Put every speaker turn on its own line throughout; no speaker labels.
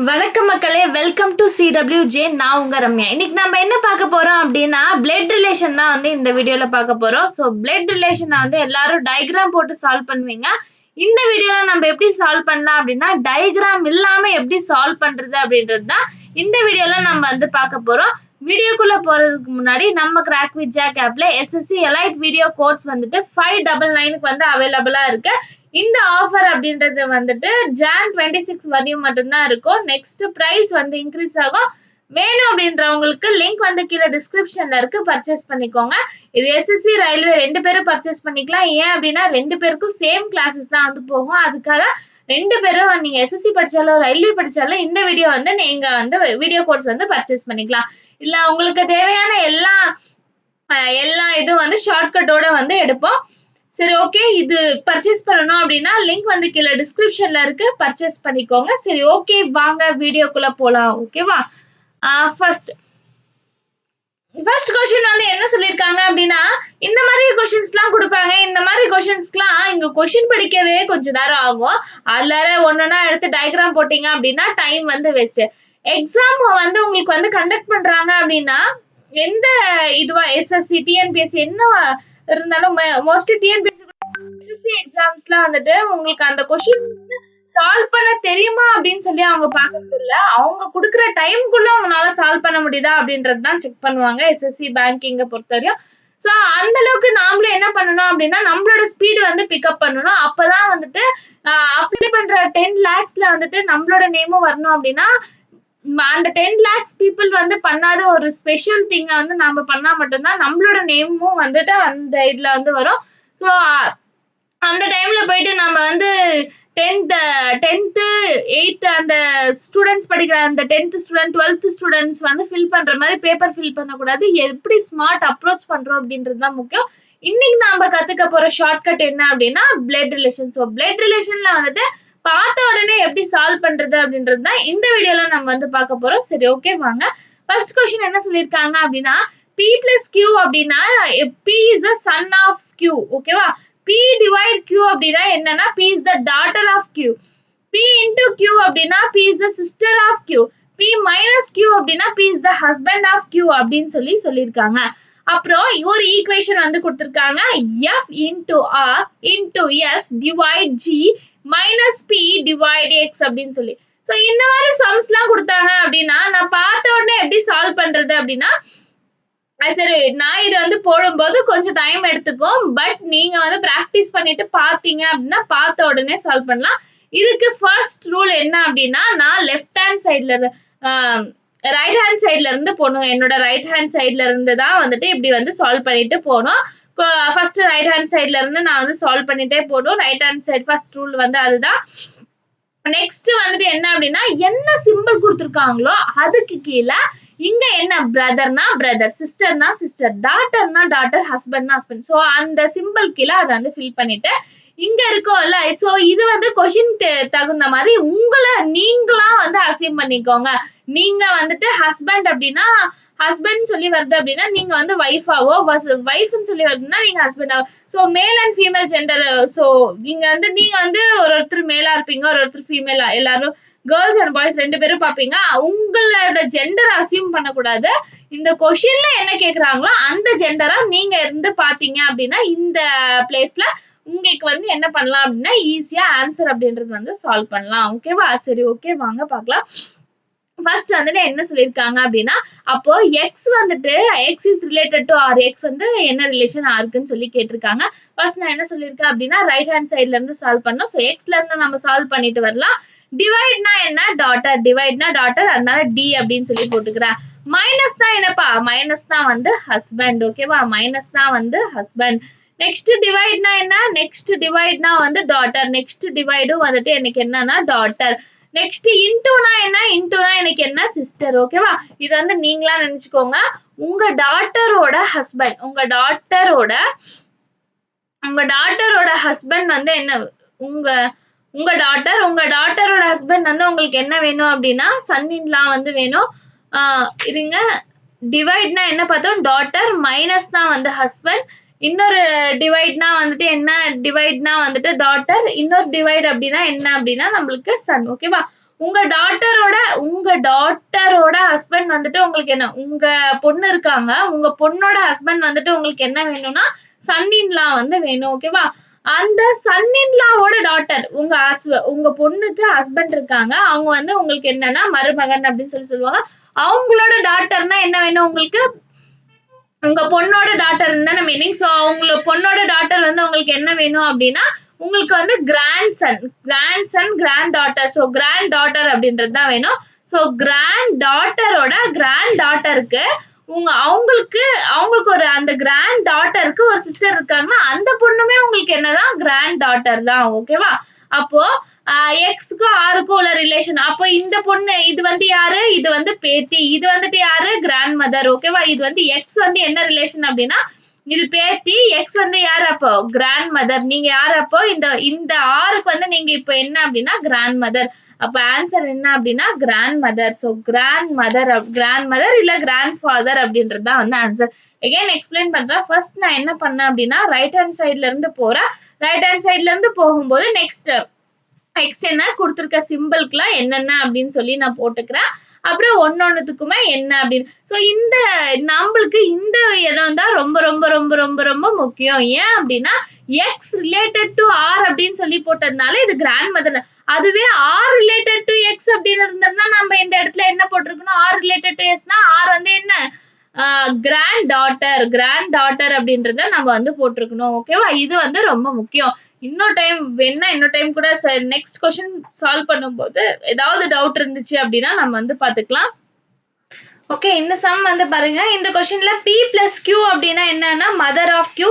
வணக்கம் மக்களே, welcome to CWJ. நான் உங்க ரம்யா. இன்னைக்கு நம்ம என்ன பார்க்க போறோம் அப்படின்னா பிளட் ரிலேஷன் தான் வந்து இந்த வீடியோல பார்க்க போறோம். ஸோ பிளட் ரிலேஷனை வந்து எல்லாரும் டயக்ராம் போட்டு சால்வ் பண்ணுவீங்க. இந்த வீடியோல நம்ம எப்படி சால்வ் பண்ணலாம் அப்படின்னா டயக்ராம் இல்லாம எப்படி சால்வ் பண்றது அப்படின்றது தான் இந்த வீடியோல நம்ம வந்து பார்க்க போறோம். வீடியோக்குள்ள போறதுக்கு முன்னாடி நம்ம கிராக் வித் ஜாக் ஆப்ல SSC எலைட் வீடியோ கோர்ஸ் வந்துட்டு 599க்கு வந்து அவைலபிளா இருக்கு. இந்த ஆஃபர் அப்படின்றது வந்துட்டு ஜான் 26 வரையும் மட்டும்தான் இருக்கும். நெக்ஸ்ட் பிரைஸ் வந்து இன்க்ரீஸ் ஆகும். வேணும் அப்படின்றவங்களுக்கு லிங்க் வந்து கீழே டிஸ்கிரிப்ஷன்ல இருக்கு, பர்ச்சேஸ் பண்ணிக்கோங்க. இது SSC ரயில்வே ரெண்டு பேரும் பர்ச்சேஸ் பண்ணிக்கலாம். ஏன் அப்படின்னா ரெண்டு பேருக்கும் சேம் கிளாஸஸ் தான் வந்து போகும். அதுக்காக ரெண்டு பேரும் நீங்க SSC படிச்சாலும் ரயில்வே படிச்சாலும் இந்த வீடியோ வந்து நீங்க வந்து வீடியோ கோர்ஸ் வந்து பர்ச்சேஸ் பண்ணிக்கலாம். இல்ல உங்களுக்கு தேவையான எல்லா இதுவும் வந்து ஷார்ட்கட்டோட வந்து எடுப்போம். சரி, ஓகே. இது பர்ச்சேஸ் பண்ணணும் அப்படின்னா லிங்க் வந்து கீழே டிஸ்கிரிப்ஷன்ல இருக்கு, பர்ச்சேஸ் பண்ணிக்கோங்க. சரி, ஓகே, வாங்க வீடியோக்குள்ள போலாம். ஓகேவா? ஃபர்ஸ்ட் கொஸ்டின் வந்து என்ன சொல்லியிருக்காங்க அப்படின்னா இந்த மாதிரி கொஸ்டின்ஸ்லாம் கொடுப்பாங்க. இந்த மாதிரி கொஸ்டின்ஸ்க்குலாம் இங்க கொஸ்டின் படிக்கவே கொஞ்சம் நேரம் ஆகும். அதுல ஒன்னொன்னா எடுத்து டயக்ராம் போட்டீங்க அப்படின்னா டைம் வந்து வேஸ்ட். எக்ஸாம் வந்து உங்களுக்கு வந்து கண்டக்ட் பண்றாங்க அப்படின்னா எந்த இதுவா SSC TNPSC என்ன இருந்தாலும் மோஸ்ட்லி TNPSC SSC எக்ஸாம்ஸ்ல வந்துட்டு உங்களுக்கு அந்த கொஸ்டின் சால்வ் பண்ண தெரியுமா அப்படின்னு சொல்லி அவங்க பாக்குறது இல்ல. அவங்க குடுக்குற டைம்குள்ள அவங்களால சால்வ் பண்ண முடியுதா அப்படின்றது தான் செக் பண்ணுவாங்க SSC பேங்கிங்க பொறுத்தவரையும். ஸோ அந்த அளவுக்கு நாமளும் என்ன பண்ணணும் அப்படின்னா நம்மளோட ஸ்பீடு வந்து பிக்கப் பண்ணணும். அப்பதான் வந்துட்டு அப்ளை பண்ற 10 lakhsல வந்துட்டு நம்மளோட நேமும் வரணும். அப்படின்னா அந்த 10 lakhs பீப்புள் வந்து பண்ணாத ஒரு ஸ்பெஷல் திங்கை வந்து நாம பண்ணா மட்டும்தான் நம்மளோட நேமும் வந்துட்டு அந்த இதுல வந்து வரும். ஸோ அந்த டைம்ல போயிட்டு நம்ம வந்து 10th 8th அந்த ஸ்டூடெண்ட்ஸ் படிக்கிற அந்த 10th ஸ்டூடெண்ட் 12th ஸ்டூடெண்ட்ஸ் வந்து ஃபில் பண்ற மாதிரி பேப்பர் ஃபில் பண்ணக்கூடாது. எப்படி ஸ்மார்ட் அப்ரோச் பண்றோம் அப்படின்றது தான் முக்கியம். இன்னைக்கு நாம கத்துக்க போற ஷார்ட்கட் என்ன அப்படின்னா பிளட் ரிலேஷன். ஸோ பிளட் ரிலேஷன்ல வந்துட்டு பார்த்த உடனே எப்படி சால்வ் பண்றது அப்படின்றது தான் இந்த வீடியோல நம்ம வந்து பார்க்க போறோம். சரி, ஓகே, வாங்க. ஃபர்ஸ்ட் கொஸ்டின் என்ன சொல்லியிருக்காங்க அப்படின்னா P plus Q அப்படின்னா P is the son of Q. ஓகேவா? P divide Q அப்படின்னா என்னன்னா P is the daughter of Q. P into Q அப்படின்னா P is the sister of Q. P minus Q அப்படின்னா P is the husband of Q அப்படின்னு சொல்லியிருக்காங்க. அப்புறம் ஒரு equation வந்து கொடுத்திருக்காங்க. F into R into S divide G minus P divide X அப்படின்னு சொல்லி. ஸோ இந்த மாதிரி சம்ஸ்லாம் கொடுத்தாங்க அப்படின்னா நான் பார்த்த உடனே எப்படி சால்வ் பண்றது அப்படின்னா சரி, நான் இதை வந்து போடும்போது கொஞ்சம் டைம் எடுத்துக்கும். பட் நீங்க வந்து பிராக்டிஸ் பண்ணிட்டு பார்த்தீங்க அப்படின்னா பார்த்த உடனே சால்வ் பண்ணலாம். இதுக்கு ஃபர்ஸ்ட் ரூல் என்ன அப்படின்னா நான் லெஃப்ட் ஹேண்ட் சைட்ல ரைட் ஹேண்ட் சைட்ல இருந்து போகணும். என்னோட ரைட் ஹேண்ட் சைட்ல இருந்து தான் வந்துட்டு இப்படி வந்து சால்வ் பண்ணிட்டு போகணும். ஃபர்ஸ்ட் ரைட் ஹேண்ட் சைட்ல இருந்து நான் வந்து சால்வ் பண்ணிட்டே போகணும். Right hand side first rule வந்து அதுதான். நெக்ஸ்ட் வந்துட்டு என்ன அப்படின்னா என்ன சிம்பிள் கொடுத்துருக்காங்களோ அதுக்கு கீழே இங்க என்ன பிரதர்னா பிரதர், சிஸ்டர்னா சிஸ்டர், டாட்டர்னா டாட்டர், ஹஸ்பண்ட்னா ஹஸ்பண்ட். ஸோ அந்த சிம்பிள் கீழே அதை வந்து ஃபில் பண்ணிட்டு இங்க இருக்கோம்ல. ஸோ இது வந்து கொஸ்டின் தகுந்த மாதிரி உங்களை நீங்களா வந்து அசைன் பண்ணிக்கோங்க. நீங்க வந்துட்டு ஹஸ்பண்ட் அப்படின்னா ஹஸ்பண்ட் சொல்லி வருது அப்படின்னா நீங்க வந்து ஒய்ஃபாவோ, ஒய்ஃப்னு சொல்லி வருதுன்னா நீங்க ஹஸ்பண்டாவோ. So male and female gender. So இங்க வந்து நீங்க வந்து ஒருத்தர் மேலா இருப்பீங்க, ஒருத்தர் ஃபீமேலா, எல்லாரும் கேர்ள்ஸ் அண்ட் பாய்ஸ் ரெண்டு பேரும் பார்ப்பீங்க. உங்களோட ஜெண்டர் அசியூம் பண்ணக்கூடாது. இந்த கொஸ்டின்ல என்ன கேட்குறாங்களோ அந்த ஜெண்டரா நீங்க இருந்து பார்த்தீங்க அப்படின்னா இந்த பிளேஸ்ல உங்களுக்கு வந்து என்ன பண்ணலாம் அப்படின்னா ஈஸியா ஆன்சர் அப்படின்றது வந்து சால்வ் பண்ணலாம். ஓகேவா? சரி, ஓகே, வாங்க பார்க்கலாம். ஃபர்ஸ்ட் வந்துட்டு என்ன சொல்லியிருக்காங்க அப்படின்னா அப்போ எக்ஸ் வந்துட்டு X is related to R. X வந்து என்ன ரிலேஷன் ஆருக்குன்னு சொல்லி கேட்டிருக்காங்க. ஃபர்ஸ்ட் நான் என்ன சொல்லியிருக்கேன் அப்படின்னா ரைட் ஹேண்ட் சைட்ல இருந்து சால்வ் பண்ணோம். ஸோ எக்ஸ்ல இருந்து நம்ம சால்வ் பண்ணிட்டு வரலாம். டிவைட்னா என்ன? டாட்டர். டிவைட்னா டாட்டர், அதனால டி அப்படின்னு சொல்லி போட்டுக்கிறேன். மைனஸ் தான் என்னப்பா? மைனஸ் தான் வந்து ஹஸ்பண்ட். ஓகேவா? மைனஸ் தான் வந்து ஹஸ்பண்ட். நெக்ஸ்ட் டிவைட்னா என்ன? நெக்ஸ்ட் டிவைட்னா வந்து டாட்டர். நெக்ஸ்ட் டிவைடும் வந்துட்டு எனக்கு என்னன்னா டாட்டர். நெக்ஸ்ட் இன்டூனா என்ன? இன்டூனா எனக்கு என்ன? சிஸ்டர். ஓகேவா? இது வந்து நீங்களா நினைச்சுக்கோங்க. உங்க டாட்டரோட ஹஸ்பண்ட், உங்க டாட்டரோட ஹஸ்பண்ட் வந்து என்ன? உங்க டாட்டரோட ஹஸ்பண்ட் வந்து உங்களுக்கு என்ன வேணும் அப்படின்னா சன் இன்லா வந்து வேணும். இருங்க, டிவைட்னா என்ன பார்த்தோம்? டாட்டர். மைனஸ் தான் வந்து ஹஸ்பண்ட். இன்னொரு டிவைட்னா வந்துட்டு என்ன? டிவைட்னா வந்துட்டு டாட்டர். இன்னொரு டிவைட் அப்படின்னா என்ன அப்படின்னா நம்மளுக்கு சன். ஓகேவா? உங்க டாட்டரோட உங்க டாட்டரோட ஹஸ்பண்ட் வந்துட்டு உங்களுக்கு என்ன, உங்க பொண்ணு இருக்காங்க, உங்க பொண்ணோட ஹஸ்பண்ட் வந்துட்டு உங்களுக்கு என்ன வேணும்னா சன் இன் லா வந்து வேணும். ஓகேவா? அந்த சன் இன் லாவோட டாட்டர், உங்க பொண்ணுக்கு ஹஸ்பண்ட் இருக்காங்க, அவங்க வந்து உங்களுக்கு என்னன்னா மருமகன் அப்படின்னு சொல்லுவாங்க. அவங்களோட டாட்டர்னா என்ன வேணும் உங்களுக்கு? உங்க பொண்ணோட டாட்டர் தானே மீனிங். ஸோ அவங்கள பொண்ணோட டாட்டர் வந்து உங்களுக்கு என்ன வேணும் அப்படின்னா உங்களுக்கு வந்து granddaughter. So granddaughter அப்படின்றது தான் வேணும். ஸோ கிராண்ட் டாட்டரோட கிராண்ட் டாட்டருக்கு அவங்களுக்கு ஒரு அந்த கிராண்ட் டாட்டருக்கு ஒரு சிஸ்டர் இருக்காங்கன்னா அந்த பொண்ணுமே உங்களுக்கு என்னதான் கிராண்ட் டாட்டர் தான். ஓகேவா? அப்போ எக்ஸ்க்கும் ஆருக்கும் உள்ள ரிலேஷன். அப்போ இந்த பொண்ணு இது வந்து யாரு? இது வந்து பேத்தி. இது வந்துட்டு யாரு? Grandmother. ஓகேவா? இது வந்து எக்ஸ் வந்து என்ன ரிலேஷன் அப்படின்னா இது பேத்தி. எக்ஸ் வந்து யாரு அப்போ? Grandmother. நீங்க யாரு அப்போ? இந்த ஆருக்கு வந்து நீங்க இப்போ என்ன அப்படின்னா கிராண்ட் மதர். அப்ப ஆன்சர் என்ன அப்படின்னா grandmother. So grandmother இல்ல கிராண்ட் ஃபாதர் அப்படின்றது தான் வந்து ஆன்சர். எகைன் எக்ஸ்பிளைன் பண்றேன். ஃபர்ஸ்ட் நான் என்ன பண்ணேன் அப்படின்னா ரைட் ஹேண்ட் சைட்ல இருந்து போறேன். ரைட் ஹேண்ட் சைட்ல இருந்து போகும்போது நெக்ஸ்ட் என்ன கொடுத்துருக்க சிம்பிள்க்குலாம் என்னென்ன அப்படின்னு சொல்லி நான் போட்டுக்கிறேன். அப்புறம் ஒன்னொன்னுத்துக்குமே என்ன அப்படின்னு. ஸோ நம்மளுக்கு இந்த இடம் தான் ரொம்ப ரொம்ப ரொம்ப ரொம்ப ரொம்ப முக்கியம். ஏன் அப்படின்னா எக்ஸ் ரிலேட்டட் டு ஆர் அப்படின்னு சொல்லி போட்டதுனால இது கிராண்ட் மதர். அதுவே ஆர் ரிலேட்டட் டு எக்ஸ் அப்படின்னு இருந்ததுன்னா நம்ம இந்த இடத்துல என்ன போட்டிருக்கணும்? ஆர் ரிலேட்டட் டு எக்ஸ்னா ஆர் வந்து என்ன? கிராண்ட் டாட்டர் அப்படின்றத நம்ம வந்து போட்டிருக்கணும். ஓகேவா? இது வந்து ரொம்ப முக்கியம். இன்னொரு டைம் கூட நெக்ஸ்ட் கொஸ்டின் சால்வ் பண்ணும்போது ஏதாவது டவுட் இருந்துச்சு அப்படின்னா நம்ம வந்து பாத்துக்கலாம். ஓகே, இந்த சம் வந்து பாருங்க. இந்த கொஸ்டின்ல P plus Q அப்படின்னா என்னன்னா மதர் ஆஃப் Q,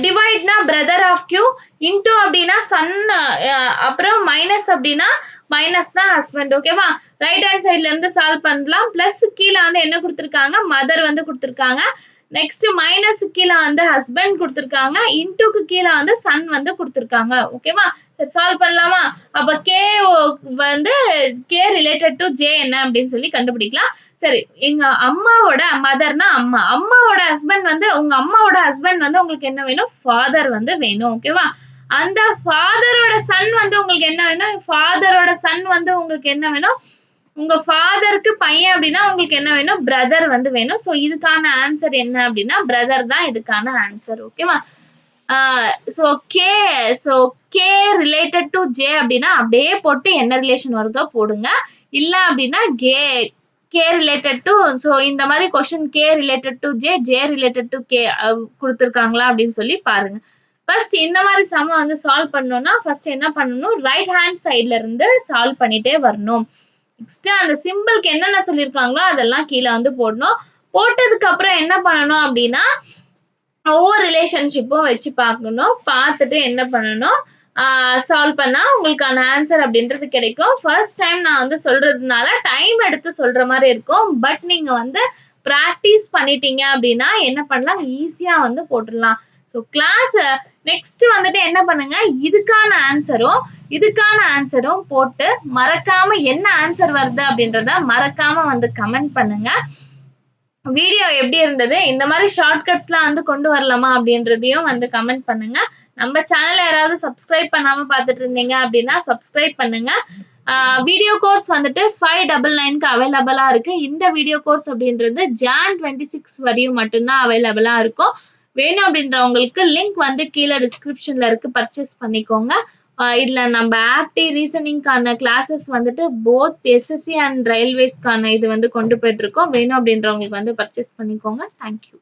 டிவைட்னா பிரதர் ஆஃப் Q, இன்டூ அப்படின்னா சன், அப்புறம் மைனஸ் அப்படின்னா மைனஸ் தான் ஹஸ்பண்ட். ஓகேவா? ரைட் ஹேண்ட் சைட்ல இருந்து சால்வ் பண்ணலாம். பிளஸ் கீழே வந்து என்ன கொடுத்துருக்காங்க? மதர் வந்து கொடுத்துருக்காங்க. நெக்ஸ்ட் மைனஸ் கீழே வந்து ஹஸ்பண்ட் கொடுத்துருக்காங்க. இன்டூக்கு கீழே வந்து சன் வந்து கொடுத்துருக்காங்க. ஓகேவா? சரி, சால்வ் பண்ணலாமா? அப்ப கே ரிலேட்டட் டு ஜே என்ன அப்படின்னு சொல்லி கண்டுபிடிக்கலாம். சரி, எங்க அம்மாவோட மதர்னா அம்மாவோட ஹஸ்பண்ட் வந்து உங்க அம்மாவோட ஹஸ்பண்ட் வந்து உங்களுக்கு என்ன வேணும்? ஃபாதர் வந்து வேணும். ஓகேவா? அந்த ஃபாதரோட சன் வந்து உங்களுக்கு என்ன வேணும்? ஃபாதரோட சன் வந்து உங்களுக்கு என்ன வேணும்? உங்க ஃபாதருக்கு பையன் அப்படின்னா உங்களுக்கு என்ன வேணும்? பிரதர் வந்து வேணும். ஸோ இதுக்கான ஆன்சர் என்ன அப்படின்னா பிரதர் தான் இதுக்கான ஆன்சர். ஓகேவா? கே ரிலேட்டட் டு ஜே அப்படின்னா அப்படியே போட்டு என்ன ரிலேஷன் வருதோ போடுங்க. இல்ல அப்படின்னா கே ரிலேட்டட் டு, ஸோ இந்த மாதிரி question K related to J related to K கொடுத்துருக்காங்களா அப்படின்னு சொல்லி பாருங்க. ஃபர்ஸ்ட் இந்த மாதிரி சம வந்து சால்வ் பண்ணணும்னா ஃபர்ஸ்ட் என்ன பண்ணணும்? ரைட் ஹேண்ட் சைட்ல இருந்து சால்வ் பண்ணிட்டே வரணும். நெக்ஸ்ட் அந்த சிம்பிளுக்கு என்னென்ன சொல்லியிருக்காங்களோ அதெல்லாம் கீழே வந்து போடணும். போட்டதுக்கு அப்புறம் என்ன பண்ணணும் அப்படின்னா ஒவ்வொரு ரிலேஷன்ஷிப்பும் வச்சு பார்க்கணும். பார்த்துட்டு என்ன பண்ணணும்? சால்வ் பண்ணா உங்களுக்கான ஆன்சர் அப்படின்றது கிடைக்கும். ஃபர்ஸ்ட் டைம் நான் வந்து சொல்றதுனால டைம் எடுத்து சொல்ற மாதிரி இருக்கும். பட் நீங்க வந்து ப்ராக்டிஸ் பண்ணிட்டீங்க அப்படின்னா என்ன பண்ணலாம்? ஈஸியா வந்து போட்டுடலாம். ஸோ கிளாஸ் நெக்ஸ்ட் வந்துட்டு என்ன பண்ணுங்க? இதுக்கான ஆன்சரும் போட்டு மறக்காம என்ன ஆன்சர் வருது அப்படின்றத மறக்காம வந்து கமெண்ட் பண்ணுங்க. வீடியோ எப்படி இருந்தது? இந்த மாதிரி ஷார்ட்கட்ஸ்லாம் வந்து கொண்டு வரலாமா அப்படின்றதையும் வந்து கமெண்ட் பண்ணுங்க. நம்ம சேனலை யாராவது சப்ஸ்கிரைப் பண்ணாம பார்த்துட்டு இருந்தீங்க அப்படின்னா சப்ஸ்கிரைப் பண்ணுங்க. வீடியோ கோர்ஸ் வந்துட்டு 599க்கு அவைலபிளா இருக்கு. இந்த வீடியோ கோர்ஸ் அப்படின்றது Jan 26 வரையும் மட்டும்தான் அவைலபிளா இருக்கும். வேணும் அப்படின்றவங்களுக்கு லிங்க் வந்து கீழே டிஸ்கிரிப்ஷன்ல இருக்கு, பர்ச்சேஸ் பண்ணிக்கோங்க. இதுல நம்ம ஆப்டி ரீசனிங்கான கிளாஸஸ் வந்துட்டு போத் எஸ்எஸ்சி அண்ட் ரயில்வேஸ்க்கான இது வந்து கொண்டு போயிட்டு இருக்கோம். வேணும் அப்படின்றவங்களுக்கு வந்து பர்ச்சேஸ் பண்ணிக்கோங்க. தேங்க்யூ.